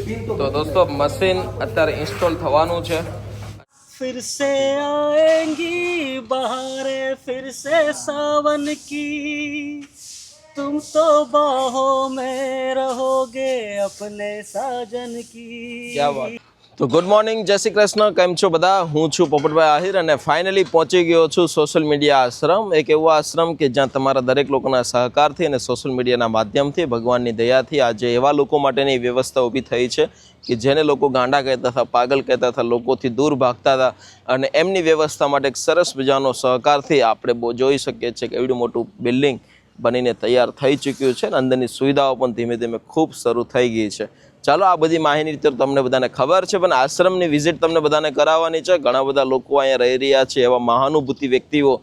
તો દોસ્તો મશીન અત્યારે ઇન્સ્ટોલ થવાનું છે. फिर से आएंगी बहारें फिर से सावन की तुम तो बाहों में रहोगे अपने साजन की. ક્યા વાત. તો ગુડ મોર્નિંગ, જય શ્રી કૃષ્ણ. કેમ છો બધા? હું છું પોપટભાઈ આહિર અને ફાઇનલી પહોંચી ગયો છું સોશિયલ મીડિયા આશ્રમ. એક એવો આશ્રમ કે જ્યાં તમારા દરેક લોકોના સહકારથી અને સોશિયલ મીડિયાના માધ્યમથી ભગવાનની દયાથી આજે એવા લોકો માટેની વ્યવસ્થા ઊભી થઈ છે કે જેને લોકો ગાંડા કહેતા હતા, પાગલ કહેતા હતા, લોકોથી દૂર ભાગતા હતા, અને એમની વ્યવસ્થા માટે એક સરસ મજાનો સહકારથી આપણે જોઈ શકીએ છીએ કે એવડું મોટું બિલ્ડિંગ બનીને તૈયાર થઈ ચૂક્યું છે અને અંદરની સુવિધાઓ પણ ધીમે ધીમે ખૂબ શરૂ થઈ ગઈ છે. ચાલો, આ બધી માહિતી તો તમને બધાને ખબર છે, પણ આશ્રમની વિઝિટ તમને બધાને કરાવવાની છે. ઘણા બધા લોકો અહીંયા રહી રહ્યા છે, એવા મહાનુભૂતિ વ્યક્તિઓ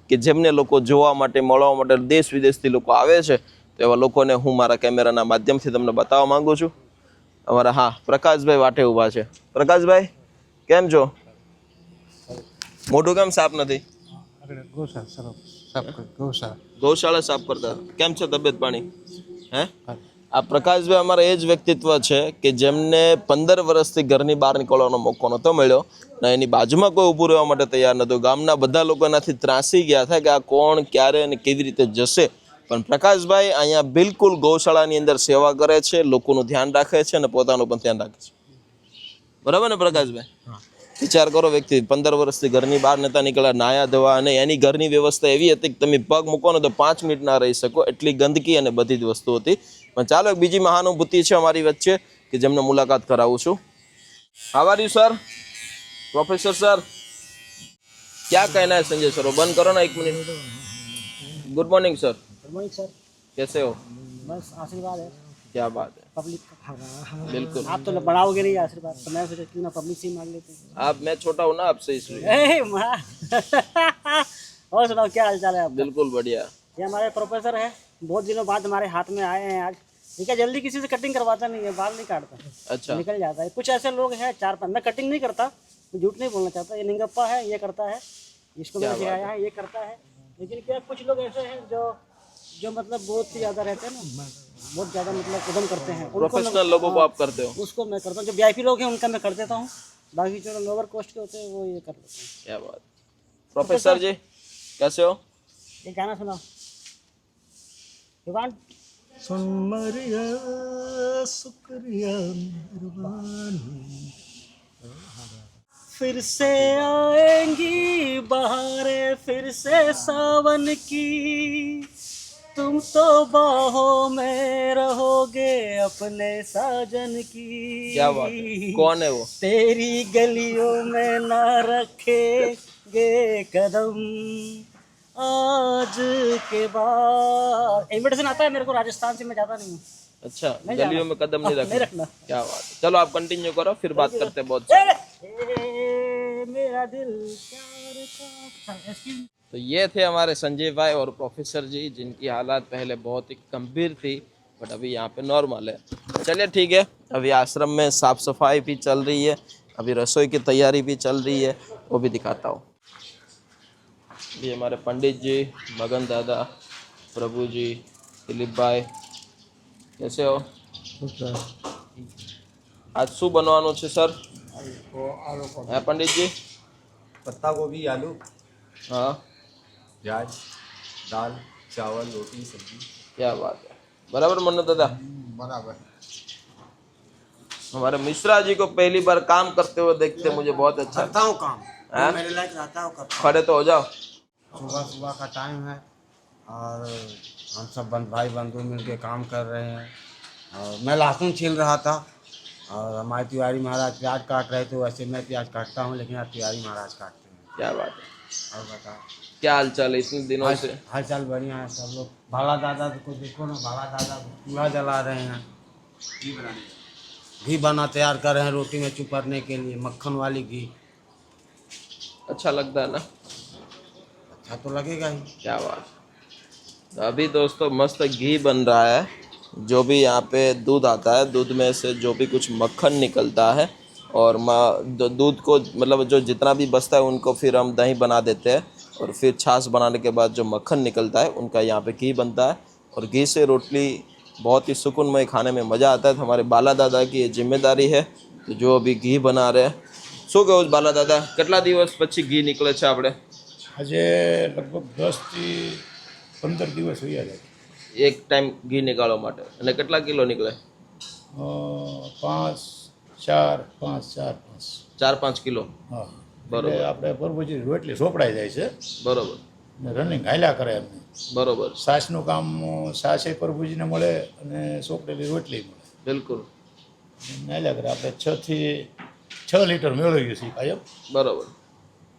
કે જેમને લોકો જોવા માટે, મળવા માટે દેશ વિદેશથી લોકો આવે છે. તો એવા લોકોને હું મારા કેમેરાના માધ્યમથી તમને બતાવવા માંગુ છું. અમારા પ્રકાશભાઈ વાટે ઊભા છે. પ્રકાશભાઈ, કેમ છો? મોઢું કેમ સાફ નથી? ગૌશાળા સાફ કરતા. કેમ છે તબિયત પાણી? હે, આ પ્રકાશભાઈ અમારા એ જ વ્યક્તિત્વ છે કે જેમને 15 વર્ષથી ઘરની બહાર નીકળવાનો મોકો નહોતો મળ્યો ને એની બાજુમાં કોઈ ઊભું રહેવા માટે તૈયાર નહોતું. ગામના બધા લોકો એનાથી ત્રાસી ગયા હતા કે આ કોણ, ક્યારે અને કેવી રીતે જશે. પણ પ્રકાશભાઈ અહીંયા બિલકુલ ગૌશાળાની અંદર સેવા કરે છે, લોકોનું ધ્યાન રાખે છે અને પોતાનું પણ ધ્યાન રાખે છે. બરાબર ને પ્રકાશભાઈ? વિચાર કરો, વ્યક્તિ 15 વર્ષથી ઘરની બહાર નહોતા નીકળ્યા, નાયા ધોવા, અને એની ઘરની વ્યવસ્થા એવી હતી કે તમે પગ મૂકો ને તો 5 મિનિટ ના રહી શકો, એટલી ગંદકી અને બધી જ વસ્તુ હતી. પણ ચાલો, એક બીજી મહાનુભૂતિ છે અમારી વચ્ચે કે જેમને મુલાકાત કરાવું છું. How are you sir? Professor sir, क्या कहना है संजय सर? बंद करो ना 1 minute. Good morning sir. Good morning sir. कैसे हो? बस आशीर्वाद है. क्या बात है. पब्लिक का बिल्कुल. आप तो बढ़ाओगे नहीं आशीर्वाद, तो मैं सोचा क्यों ना पब्लिक से ही मांग लेते हैं. आप, मैं छोटा हूँ ना आपसे, इसलिए. और सुनाओ, क्या हाल चाल है आपका? बिल्कुल बढ़िया. ये हमारे प्रोफेसर है, बहुत दिनों बाद हमारे हाथ में आए हैं आज. ठीक है, जल्दी किसी से कटिंग करवाता नहीं है, बाल नहीं काटता. अच्छा. निकल जाता है. कुछ ऐसे लोग हैं 4-5, मैं कटिंग नहीं करता, मैं झूठ नहीं बोलना चाहता. ये निंगप्पा है, ये करता है, इसको मैंने सिखाया है, ये करता है. लेकिन क्या कुछ लोग ऐसे हैं जो मतलब बहुत ही ज़्यादा रहते हैं ना, बहुत ज़्यादा मतलब कदम करते हैं. प्रोफेशनल लोगों को आप करते हो? उसको मैं करता हूँ. जो वीआईपी लोग हैं उनका मैं कर देता हूँ, बाकी जो लोअर कोस्ट के होते हैं वो ये कर देते हैं. क्या बात. प्रोफेसर जी, कैसे हो? ये गाना सुनाओ. सुन मरिया शुक्रिया मेहरबानी, फिर से आएंगी बहारें फिर से सावन की तुम तो बाहों में रहोगे अपने साजन की. क्या बात है. कौन है वो? तेरी गलियों में ना रखेंगे कदम आज के बाद. इन्विटेशन आता है मेरे को राजस्थान से, मैं जाता नहीं हूँ. अच्छा, गलियों में कदम नहीं नहीं रखना. क्या बात है. चलो, आप कंटिन्यू करो, फिर बात करते हैं. बहुत मेरा दिल प्यार का. तो ये थे हमारे संजय भाई और प्रोफेसर जी, जिनकी हालात पहले बहुत ही गंभीर थी, बट अभी यहाँ पे नॉर्मल है. चलिए ठीक है, अभी आश्रम में साफ सफाई भी चल रही है, अभी रसोई की तैयारी भी चल रही है, वो भी दिखाता हूँ. ये हमारे पंडित जी, मगन दादा, प्रभु जी, दिलीप भाई, कैसे हो? आज શું બનવાનું છે સર? હા पंडित जी. पत्ता गोभी, आलू, हाँ, प्याज, दाल, चावल, रोटी, सब्जी. क्या बात है. बराबर मन्नू दादा? बराबर. हमारे मिश्रा जी को पहली बार काम करते हुए देखते मुझे बहुत अच्छा. करता हूँ काम, हाँ? मेरे लायक रहता हूँ. खड़े तो हो जाओ. सुबह का टाइम है और हम सब भाई बंधु मिल के काम कर रहे हैं. और मैं लहसुन छील रहा था और हमारे तिवारी महाराज प्याज काट रहे थे. वैसे मैं प्याज काटता हूँ, लेकिन आज तिवारी महाराज काटते हैं. क्या बात है. और बताओ, क्या हाल चाल है इतने दिनों से? हाल चाल बढ़िया है. सब लोग भाला दादा को देखो ना, भाला दादा चूल्हा जला रहे हैं, घी बना तैयार कर रहे हैं रोटी में चुपड़ने के लिए, मक्खन वाली घी. अच्छा लगता है ना? अच्छा तो लगेगा ही. क्या बात. तो अभी दोस्तों मस्त घी बन रहा है. जो भी यहाँ पे दूध आता है, दूध में से जो भी कुछ मक्खन निकलता है, और दूध को मतलब जो जितना भी बचता है उनको फिर हम दही बना देते हैं, और फिर छाछ बनाने के बाद जो मक्खन निकलता है उनका यहाँ पे घी बनता है. और घी से रोटली बहुत ही सुकूनमय खाने में मज़ा आता है। हमारे बाला दादा की ये जिम्मेदारी है तो जो अभी घी बना रहे हैं। શું કહું બાલા દાદા, કેટલા દિવસ પછી ઘી નીકળે છે આપણે? આજે લગભગ 10 થી 15 દિવસ થયા છે. એક ટાઈમ ઘી નીકાળવા માટે અને કેટલા કિલો નીકળે? 5 4 5 4 5 4-5 કિલો. હા બરોબર. એટલે આપણે પરભુજી રોટલી સોપડાઈ જાય છે બરોબર ને રનિંગ હાલ્યા કરે એમને. બરોબર. સાસનું કામ સાસે પરભુજીને મળે અને સોપડેલી રોટલી મળે. બિલકુલ હાલ્યા કરે. આપણે 6 થી 6 લીટર મેળવીએ છીએ કાયમ. બરોબર.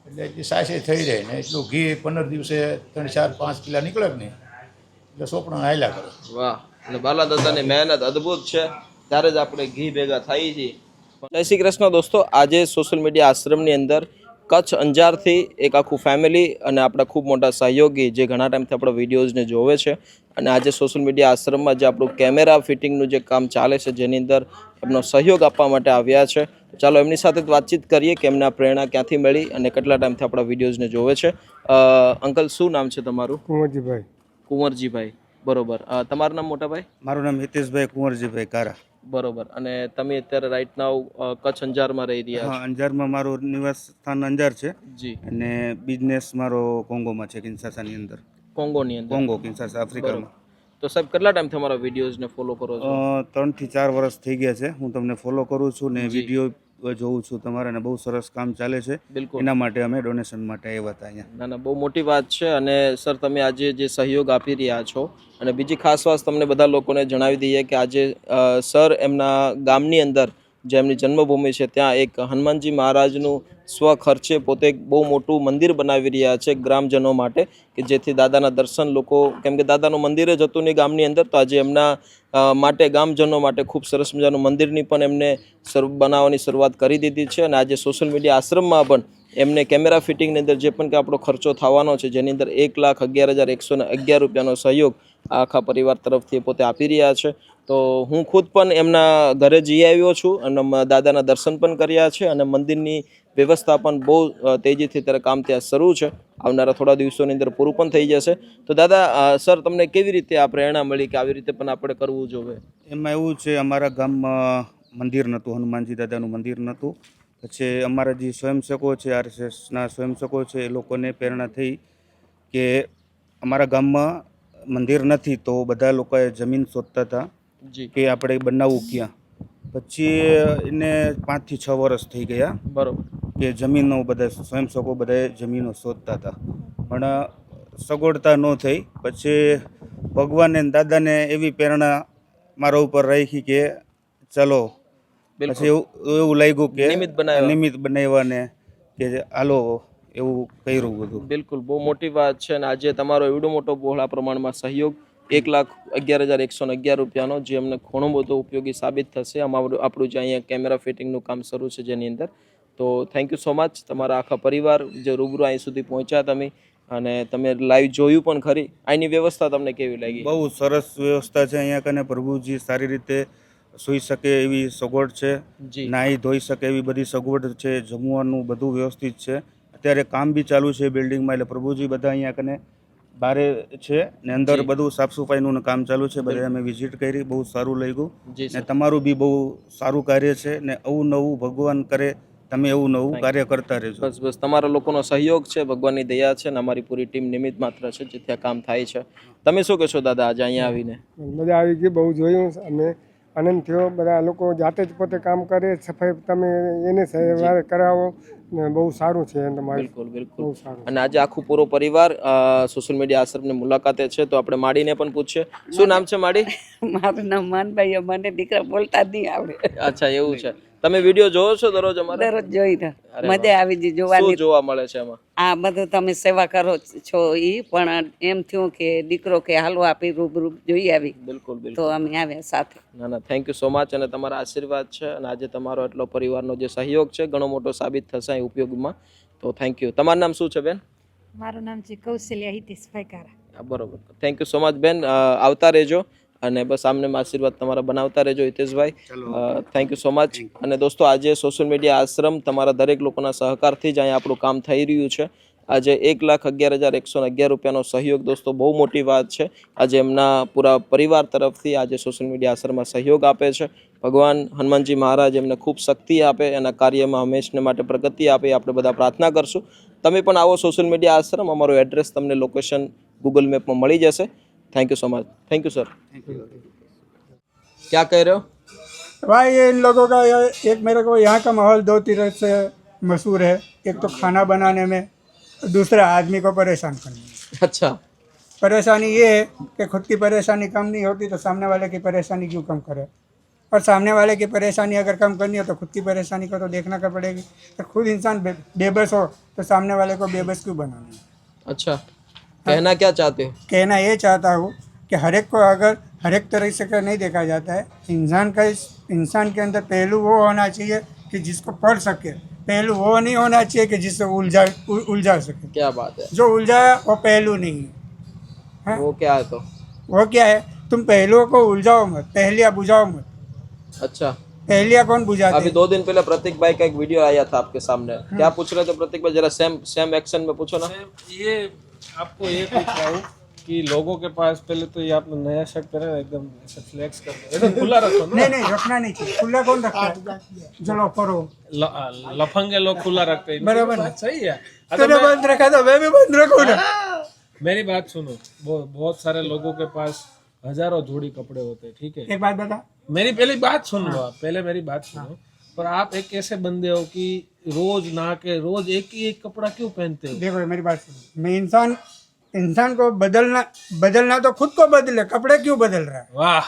એટલે એટલી સાસે થઈ જાય ને એટલું ઘી 15 દિવસે 3 4 5 કિલા નીકળે કે નહીં એટલે સોપડા હાલ્યા કરે. વાહ. અને બાલા દાદાની મહેનત અદ્ભુત છે, ત્યારે જ આપણે ઘી ભેગા થઈ છીએ. જય શ્રી કૃષ્ણ દોસ્તો, આજે સોશિયલ મીડિયા આશ્રમની અંદર કચ્છ અંજારથી એક આખું ફેમિલી અને આપણા ખૂબ મોટા સહયોગી જે ઘણા ટાઈમથી આપણા વિડીયોઝને જોવે છે અને આજે સોશિયલ મીડિયા આશ્રમમાં જે આપણું કેમેરા ફિટિંગનું જે કામ ચાલે છે જેની અંદર એમનો સહયોગ આપવા માટે આવ્યા છે. ચાલો એમની સાથે વાતચીત કરીએ કે એમને આ પ્રેરણા ક્યાંથી મળી અને કેટલા ટાઈમથી આપણા વિડીયોઝને જોવે છે. અંકલ, શું નામ છે તમારું? કુંવરજીભાઈ. કુંવરજીભાઈ. બરોબર. તમારું નામ મોટાભાઈ? મારું નામ હિતેશભાઈ કુંવરજીભાઈ કારા. બરોબર. અને તમે અત્યારે રાઈટ નાવ કચ્છ અંજારમાં રહી રહ્યા હા, અંજારમાં મારું નિવાસ સ્થાન અંજાર છે છો? જી. અને બિઝનેસ મારો કોંગોમાં છે, કિન્સાસાની અંદર. કોંગોની અંદર. કોંગો, કિન્સાસા, આફ્રિકામાં. તો સાહેબ કેટલા ટાઈમ તમારા વિડીયોઝને ફોલો કરો છો? 3 થી 4 વર્ષ થઈ ગયા છે હું તમને ફોલો કરું છું ને વિડીયો જોઉં છું તમારા, અને બહુ સરસ કામ ચાલે છે. બિલકુલ. એના માટે અમે ડોનેશન માટે આવ્યા હતા અહીંયા. ના ના, બહુ મોટી વાત છે. અને સર, તમે આજે જે સહયોગ આપી રહ્યા છો અને બીજી ખાસ વાત તમને બધા લોકોને જણાવી દઈએ કે આજે સર એમના ગામની અંદર જે એમની જન્મભૂમિ છે ત્યાં એક હનુમાનજી મહારાજનું સ્વખર્ચે પોતે એક બહુ મોટું મંદિર બનાવી રહ્યા છે ગ્રામજનો માટે, કે જેથી દાદાના દર્શન લોકો, કેમ કે દાદાનું મંદિર જ હતું નહીં ગામની અંદર, તો આજે એમના માટે ગામજનો માટે ખૂબ સરસ મજાનું મંદિરની પણ એમને બનાવવાની શરૂઆત કરી દીધી છે. અને આજે સોશિયલ મીડિયા આશ્રમમાં પણ એમને કેમેરા ફિટિંગની અંદર જે પણ કે આપણો ખર્ચો થવાનો છે જેની અંદર 1,11,111 રૂપિયાનો સહયોગ આખા પરિવાર તરફથી પોતે આપી રહ્યા છે. તો હું ખુદ પણ એમના ઘરે જઈ આવ્યો છું અને દાદાના દર્શન પણ કર્યા છે અને મંદિરની વ્યવસ્થા પણ બહુ તેજીથી ત્યારે કામ ત્યાં શરૂ છે. આવનારા થોડા દિવસોની અંદર પૂરું પણ થઈ જશે. તો દાદા, સર, તમને કેવી રીતે આ પ્રેરણા મળી કે આવી રીતે પણ આપણે કરવું જોઈએ? એમાં એવું છે, અમારા ગામમાં મંદિર નહોતું, હનુમાનજી દાદાનું મંદિર નહોતું. પછી અમારા જે સ્વયંસેવકો છે, આરએસએસના સ્વયંસેવકો છે, એ લોકોને પ્રેરણા થઈ કે અમારા ગામમાં મંદિર નથી તો બધા લોકોએ જમીન શોધતા હતા જી. કે આપણે બનાવવું ક્યાં. પછી એને 5 થી 6 વર્ષ થઈ ગયા બરોબર. કે જમીનો બધા સ્વયંસેવકો બધાએ જમીનો શોધતા હતા પણ સગવડતા ન થઈ. પછી ભગવાને ને દાદાને એવી પ્રેરણા મારા ઉપર રાખી કે ચલો, પછી એવું લાગ્યું કે નિમિત્ત બનાવ્યા ને કે હાલો એવું કર્યું બધું. બિલકુલ, બહુ મોટી વાત છે. અને આજે તમારો એવડો મોટો બહોળા પ્રમાણમાં સહયોગ 1,11,111 રૂપિયાનો, જે અમને ઘણો બધો ઉપયોગી સાબિત થશે. આપણું જે અહીંયા કેમેરા ફિટિંગનું કામ શરૂ છે જેની અંદર. તો થેન્ક યુ સો મચ. તમારા આખા પરિવાર જે રૂબરૂ અહીં સુધી પહોંચ્યા તમે, અને તમે લાઈવ જોયું પણ ખરી. અહીંની વ્યવસ્થા તમને કેવી લાગી? બહુ સરસ વ્યવસ્થા છે અહીંયા કને. પ્રભુજી સારી રીતે સૂઈ શકે એવી સગવડ છે, જી. નાહી ધોઈ શકે એવી બધી સગવડ છે, જમવાનું બધું વ્યવસ્થિત છે. અત્યારે કામ બી ચાલુ છે બિલ્ડિંગમાં, એટલે પ્રભુજી બધા અહીંયા કને બારે છે ને અંદર બધું સાફ સફાઈનું કામ ચાલુ છે. બધા અમે વિઝિટ કરી, બહુ સારું લાગ્યું. ને તમારું બી બહુ સારું કાર્ય છે ને આવું નવું ભગવાન કરે, તમે એવું નવું કાર્ય કરતા રહેજો. બસ બસ, તમારા લોકોનો સહયોગ છે, ભગવાનની દયા છે, અને અમારી પૂરી ટીમ નિમિત્ત માત્ર છે જેથી આ કામ થાય છે. તમે શું કહેશો દાદા આજે અહીંયા આવીને? મજા આવી ગઈ, બહુ જોયું અને આનંદ થયો. બધા લોકો જાતે જ પોતે કામ કરે, સફાઈ તમે એને સહેવારે કરાવો ને બહુ સારું છે તમારું. બિલકુલ બિલકુલ. બહુ સારું. અને આજે આખું પૂરો પરિવાર સોશિયલ મીડિયા આશ્રમની મુલાકાતે છે, તો આપણે માડીને પણ પૂછીએ. શું નામ છે માડી? મારું નામ માનભાઈ. મને દીકરા બોલતા જ નહીં આવડે. અચ્છા, એવું છે. તમે વિડીયો જોવો છો દરરોજ અમારે? દરરોજ જોઈને મજા આવી ગઈ જોવાની. શું જોવા મળે છે એમાં? આ બધું તમે સેવા કરો છો ઈ, પણ એમ થયું કે દીકરો કે હાલો આપી રૂબરૂ જોઈ આવી, બિલકુલ બિલકુલ. તો અમે આવ્યા સાથે. ના ના, થેન્ક યુ સો મચ. અને તમારા આશીર્વાદ છે અને આજે તમારો એટલો પરિવારનો જે સહયોગ છે ઘણો મોટો સાબિત થશે અહીં ઉપયોગમાં. તો થેન્ક યુ. તમારું નામ શું છે બેન? મારું નામ છે કૌશલ્યા હિતેશભાઈ કારા. બરોબર. થેન્ક યુ સો મચ બેન. આવતા રહેજો અને બસ આમને આશીર્વાદ તમારા બનાવતા રહેજો Hiteshbhai. Thank you so much. અને દોસ્તો, આજે સોશિયલ મીડિયા આશ્રમ તમારા દરેક લોકોના સહકારથી જ અહીંયા આપણું કામ થઈ રહ્યું છે. આજે 1,11,111 રૂપિયાનો સહયોગ દોસ્તો બહુ મોટી વાત છે. આજે એમના પૂરા પરિવાર તરફથી આજે સોશિયલ મીડિયા આશ્રમમાં સહયોગ આપે છે. ભગવાન હનુમાનજી મહારાજ એમને ખૂબ શક્તિ આપે, એના કાર્યમાં હંમેશને માટે પ્રગતિ આપે, આપણે બધા પ્રાર્થના કરશું. તમે પણ આવો સોશિયલ મીડિયા આશ્રમ. અમારું એડ્રેસ તમને લોકેશન ગૂગલ મેપમાં મળી જશે. Thank you so much. Thank you sir. क्या कह रहे हो? भाई ये इन लोगों का एक मेरे को यहाँ का माहौल दो तरह से मशहूर है. एक तो खाना बनाने में, दूसरा आदमी को परेशान करने में. अच्छा, परेशानी ये है कि खुद की परेशानी कम नहीं होती तो सामने वाले की परेशानी क्यों कम करे, और सामने वाले की परेशानी अगर कम करनी हो तो खुद की परेशानी को तो देखना कर पड़ेगी. तो खुद इंसान बेबस हो तो सामने वाले को बेबस क्यों बनाना है. अच्छा, कहना क्या चाहते हो? कहना ये चाहता हूँ कि हर एक को अगर हर एक तरह से का नहीं देखा जाता है. इंसान के अंदर पहलू वो होना चाहिए कि जिसको पढ़ सके, पहलू वो नहीं होना चाहिए कि जिससे उलझा सके. क्या बात है. जो उलझाया वो पहलू नहीं है. वो क्या है तो? वो क्या है, तुम पहलुओं को उलझाओ मत, पहलियाँ बुझाओ मत. अच्छा, पहलियाँ कौन बुझाते अभी 2 दिन पहले प्रतीक भाई का एक वीडियो आया था आपके सामने. क्या पूछ रहे थे प्रतीक भाई? जरा सेम एक्शन में पूछो ना. ये आपको ये पूछ रहा हूँ कि लोगों के पास पहले तो ये आपने नया शर्ट पहना है, एकदम ऐसे फ्लेक्स कर दो, एकदम खुला रखो ना. नहीं रखना नहीं चाहिए. खुला कौन रखता है. चलो करो. लफंगे लोग खुला रखते हैं. बराबर बात सही है. तूने बंद रखा तो मैं भी बंद रखूँ ना. मेरी बात सुनो, बहुत सारे लोगों के पास हजारों जोड़ी कपड़े होते हैं, ठीक है. एक बात बता, मेरी पहली बात सुन लो आप, पहले मेरी बात सुनो. पर आप एक ऐसे बंदे हो कि रोज नहा के रोज एक ही एक कपड़ा क्यों पहनते हो? देखो मेरी बात सुनो. मैं इंसान को बदलना तो खुद को बदले. कपड़े क्यों बदल रहा है. वाह,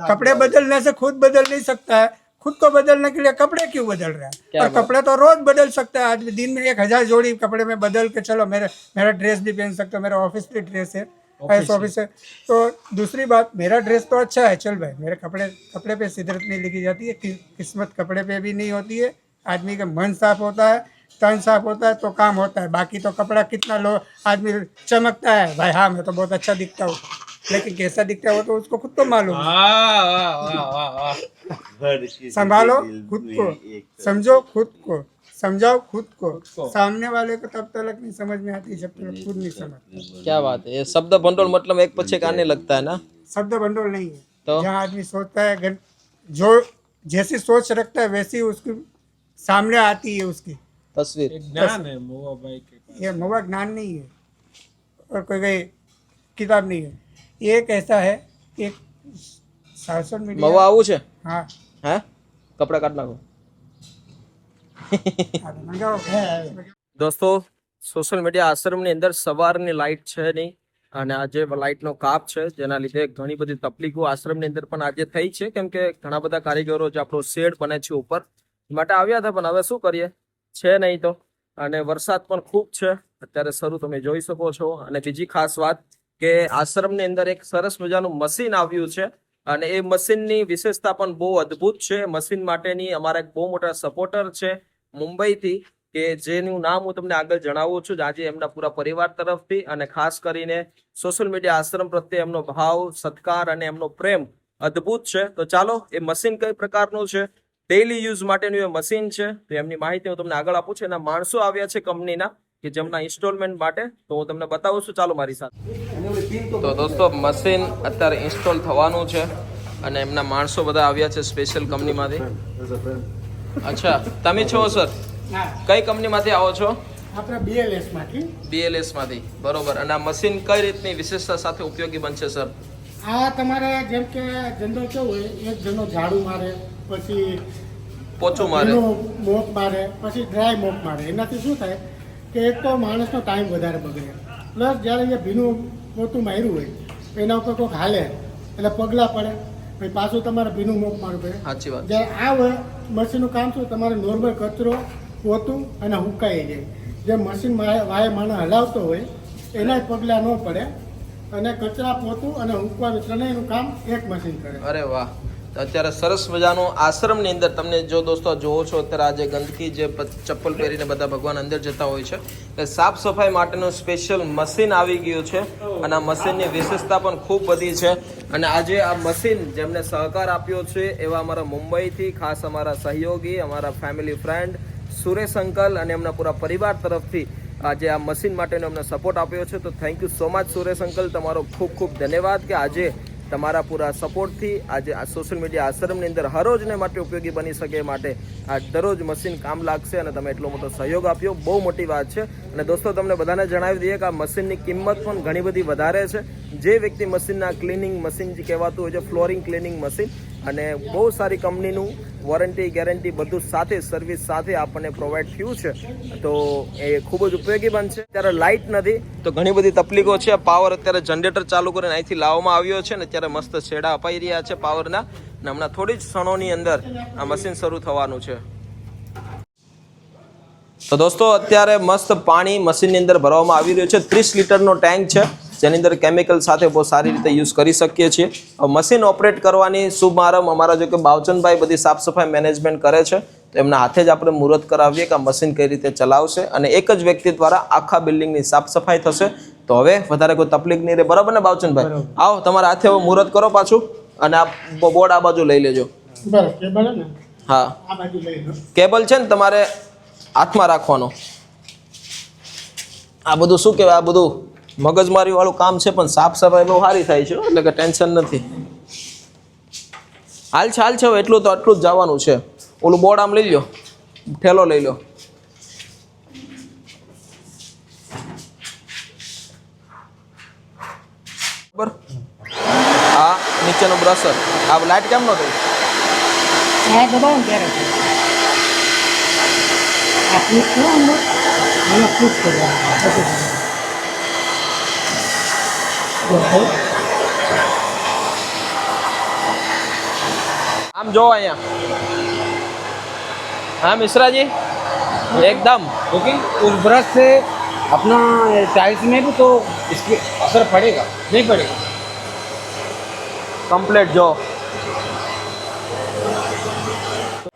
कपड़े बदलने से खुद बदल नहीं सकता है. खुद को बदलने के लिए कपड़े क्यों बदल रहा है. और कपड़े तो रोज बदल सकता है आदमी. दिन में 1000 जोड़ी कपड़े में बदल के चलो. मेरा ड्रेस भी पहन सकता हूँ. मेरा ऑफिस भी ड्रेस है, ऑफिस है. तो दूसरी बात, मेरा ड्रेस तो अच्छा है, चल भाई. मेरे कपड़े पे सिदरत नहीं लिखी जाती है. किस्मत कपड़े पे भी नहीं होती है. आदमी का मन साफ होता है, तन साफ होता है तो काम होता है. बाकी तो कपड़ा कितना लो आदमी चमकता है भाई. हाँ मैं तो बहुत अच्छा दिखता हूँ, लेकिन कैसा दिखता है वो तो उसको खुद को मालूम है. संभालो खुद को, समझो खुद को, समझाओ खुद को. सामने वाले को तब तक नहीं समझ में आती जब तक खुद नहीं समझ. क्या बात है. ये शब्द भंडोल मतलब एक पीछे का आने लगता है ना. शब्द भंडोल नहीं है. तो जहाँ आदमी सोचता है, जो जैसी सोच रखता है वैसी उसकी सामने आती है उसकी तस्वीर. एक ज्ञान है मोवा भाई के पास. ये मोवा ज्ञान नहीं है और कोई किताब नहीं है. ये एक ऐसा है, एक सोशल मवा मीडिया. આવું છે. हाँ હે કપડા કાઢ નાખો. દોસ્તો, સોશિયલ મીડિયા આશ્રમની અંદર સવારની લાઇટ છે નહીં, અને આજે લાઇટનો કાપ છે, જેના લીધે ઘણી બધી તકલીફો આશ્રમની અંદર પણ આજે થઈ છે. કેમ કે ઘણા બધા કારીગરો જે આપણો શેડ બને છે ઉપર માટે આવ્યા હતા, પણ હવે શું કરીએ, છે નહીં તો. અને વરસાદ પણ ખૂબ છે અત્યારે શરૂ, તમે જોઈ શકો છો. અને બીજી ખાસ વાત કે આશ્રમની અંદર એક સરસ મજાનું મશીન આવ્યું છે, અને એ મશીનની વિશેષતા પણ બહુ અદ્ભુત છે. મશીન માટેની અમારા એક બહુ મોટા સપોર્ટર છે મુંબઈથી, કે જેનું નામ હું તમને આગળ જણાવું છું. આજે એમના પૂરા પરિવાર તરફથી અને ખાસ કરીને સોશિયલ મીડિયા આશ્રમ પ્રત્યે એમનો ભાવ, સત્કાર અને એમનો પ્રેમ અદ્ભુત છે. તો ચાલો, એ મશીન કઈ પ્રકારનું છે, ડેઇલી યુઝ માટેનું એ મશીન છે, તો એમની માહિતી હું તમને આગળ આપું છું. એના માણસો આવ્યા છે કંપનીના કે જેમના ઇન્સ્ટોલમેન્ટ માટે, તો હું તમને બતાવું છું. ચાલો મારી સાથે. તો દોસ્તો, મશીન અત્યારે ઇન્સ્ટોલ થવાનું છે અને એમના માણસો બધા આવ્યા છે સ્પેશિયલ કંપનીમાંથી. અચ્છા, તમે છો સર? કઈ કંપનીમાંથી આવો છો? આપણે BLS માંથી. BLS માંથી, બરોબર. અને આ મશીન કઈ રીતની વિશેષતા સાથે ઉપયોગી બનશે સર? આ તમારે જેમ કે જનરલ કેવું હોય, એક જણો ઝાડુ મારે, પછી પોચું મારે, મોપ મારે, પછી ડ્રાય મોપ મારે. એનાથી શું થાય કે એક તો માણસનો ટાઈમ વધારે બગડે, પ્લસ જ્યારે એ ભીનું પોતું માર્યું હોય એના ઉપર કોઈક હાલે એટલે પગલાં પડે, પછી પાછું તમારે ભીનું મોપ મારવું પડે. સાચી વાત. જ્યારે આ મશીનનું કામ શું, તમારે નોર્મલ કચરો, પોતું અને હુકાઈ જાય. જે મશીન વાય માણસ હલાવતો હોય એના જ પગલાં ન પડે, અને કચરા, પોતું અને હુકવાનું ત્રણેયનું કામ એક મશીન કરે. અરે વાહ. તો અત્યારે સરસ મજાનું આશ્રમની અંદર તમને જો દોસ્તો જોવો છો, અત્યારે આજે ગંદકી જે ચપ્પલ પહેરીને બધા ભગવાન અંદર જતા હોય છે, એ સાફ સફાઈ માટેનું સ્પેશિયલ મશીન આવી ગયું છે. અને આ મશીનની વિશેષતા પણ ખૂબ બધી છે. અને આજે આ મશીન જેમને સહકાર આપ્યો છે એવા અમારા મુંબઈથી ખાસ અમારા સહયોગી, અમારા ફેમિલી ફ્રેન્ડ સુરેશ અંકલ અને એમના પૂરા પરિવાર તરફથી આજે આ મશીન માટેનો અમને સપોર્ટ આપ્યો છે. તો thank you so much Suresh uncle, તમારો ખૂબ ખૂબ ધન્યવાદ કે આજે તમારા પૂરા સપોર્ટથી આજે આ સોશિયલ મીડિયા આશ્રમની અંદર હરોજને માટે ઉપયોગી બની શકે એ માટે આ દરરોજ મશીન કામ લાગશે અને તમે એટલો મોટો સહયોગ આપ્યો, બહુ મોટી વાત છે. અને દોસ્તો તમને બધાને જણાવી દઈએ કે આ મશીનની કિંમત પણ ઘણી બધી વધારે છે. જે વ્યક્તિ મશીનના ક્લિનિંગ મશીન જે કહેવાતું હોય છે, ફ્લોરિંગ ક્લિનિંગ મશીન, અને બહુ સારી કંપનીનું વોરંટી ગેરંટી બધું સાથે સર્વિસ સાથે આપણને પ્રોવાઈડ થયું છે, તો એ ખૂબ જ ઉપયોગી બનશે. અત્યારે લાઇટ નથી તો ઘણી બધી તકલીફો છે. પાવર અત્યારે જનરેટર ચાલુ કરીને અહીંથી લાવવામાં આવ્યો છે ને અત્યારે મસ્ત છેડા અપાઈ રહ્યા છે પાવરના, અને હમણાં થોડી જ ક્ષણોની અંદર આ મશીન શરૂ થવાનું છે. તો દોસ્તો અત્યારે મસ્ત પાણી મશીનની અંદર ભરવામાં આવી રહ્યું છે. 30 લીટરનો ટેન્ક છે જેની અંદર કેમિકલ સાથે બહુ સારી રીતે યુઝ કરી શકીએ છીએ. મશીન ઓપરેટ કરવાની શુભ આરંભ અમારા જો કે બાવચંદભાઈ બધી સાફ સફાઈ મેનેજમેન્ટ કરે છે, તો એમના હાથે જ આપણે મુહૂર્ત કરાવીએ કે આ મશીન કઈ રીતે ચલાવશે, અને એક જ વ્યક્તિ દ્વારા આખા બિલ્ડિંગની સાફ સફાઈ થશે. તો હવે વધારે કોઈ તકલીફ નહીં રહે. બરાબર ને બાવચંદભાઈ? આવો તમારા હાથે હવે મુહૂર્ત કરો પાછું, અને આ બોર્ડ આ બાજુ લઈ લેજો. હા, કેબલ છે ને તમારે હાથમાં રાખવાનો. આ બધું શું કહેવાય, આ બધું મગજમારી વાળું કામ છે, પણ સાફ સફાઈ બહુ સારી થાય છે, એટલે કે ટેન્શન નથી. હાલ છે હવે એટલું તો આટલું જ જવાનું છે. ઓલું બોર્ડ આમ લઈ લો, ઠેલો લઈ લો. બરાબર, હા નીચેનો બ્રશર. આ લાઇટ કેમ ન થઈ? આમ જો અહીંયા, હા મિश्रा जी एकदम, क्योंकि उस ब्रश से अपना टाइल्स में भी तो इसकी असर पड़ेगा, नहीं पड़ेगा? કમ્પ્લીટ જો.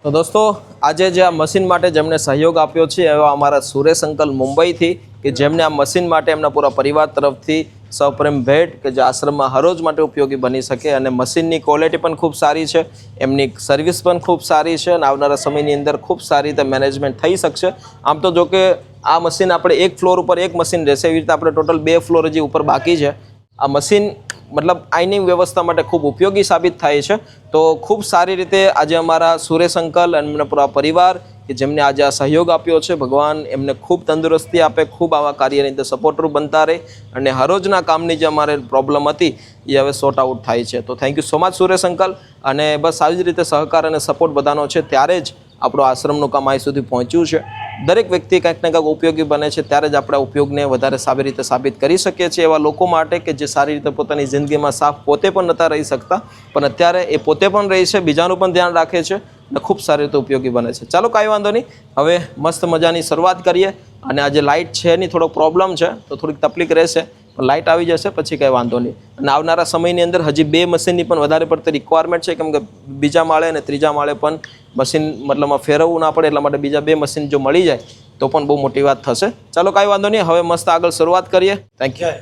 તો દોસ્તો આજે જે આ મશીન માટે જેમને સહયોગ આપ્યો છે એવા અમારા સુરેશ અંકલ મુંબઈથી, કે જેમને આ મશીન માટે એમના પૂરા પરિવાર તરફથી સપ્રેમ ભેટ કે જે આશ્રમમાં હરોજ માટે ઉપયોગી બની શકે. અને મશીનની ક્વોલિટી પણ ખૂબ સારી છે, એમની સર્વિસ પણ ખૂબ સારી છે, અને આવનારા સમયની અંદર ખૂબ સારી રીતે મેનેજમેન્ટ થઈ શકશે. આમ તો જો કે આ મશીન આપણે એક ફ્લોર ઉપર એક મશીન રહેશે, એવી રીતે આપણે ટોટલ 2 ફ્લોર હજી ઉપર બાકી છે. આ મશીન મતલબ આઈનિંગ વ્યવસ્થા માટે ખૂબ ઉપયોગી સાબિત થાય છે. તો ખૂબ સારી રીતે આજે અમારા સુરેશ અંકલ અને એમના પૂરા પરિવાર કે જેમને આજે આ સહયોગ આપ્યો છે, ભગવાન એમને ખૂબ તંદુરસ્તી આપે, ખૂબ આવા કાર્યની અંદર સપોર્ટરૂપ બનતા રહે, અને હરોજના કામની જે અમારે પ્રોબ્લેમ હતી એ હવે સોર્ટ આઉટ થાય છે. તો thank you so much Suresh uncle. અને બસ આવી જ રીતે સહકાર અને સપોર્ટ બધાનો છે, ત્યારે જ આપણો આશ્રમનું કામ અહીં સુધી પહોંચ્યું છે. દરેક વ્યક્તિ કંઈક ને કંઈક ઉપયોગી બને છે, ત્યારે જ આપણે ઉપયોગને વધારે સારી રીતે સાબિત કરી શકીએ છીએ. એવા લોકો માટે કે જે સારી રીતે પોતાની જિંદગીમાં સાફ પોતે પણ નહોતા રહી શકતા, પણ અત્યારે એ પોતે પણ રહી છે, બીજાનું પણ ધ્યાન રાખે છે, અને ખૂબ સારી રીતે ઉપયોગી બને છે. ચાલો કાંઈ વાંધો નહીં, હવે મસ્ત મજાની શરૂઆત કરીએ. અને આજે લાઇટ છે એની થોડો પ્રોબ્લેમ છે, તો થોડીક તકલીફ રહેશે, પણ લાઇટ આવી જશે પછી કંઈ વાંધો નહીં. અને આવનારા સમયની અંદર હજી 2 મશીનની પણ વધારે પડતી રિક્વાયરમેન્ટ છે, કેમ કે બીજા માળે અને ત્રીજા માળે પણ મશીન મતલબમાં ફેરવવું ના પડે, એટલા માટે બીજા 2 મશીન જો મળી જાય તો પણ બહુ મોટી વાત થશે. ચાલો કાંઈ વાંધો નહીં, હવે મસ્ત આગળ શરૂઆત કરીએ. Thank you.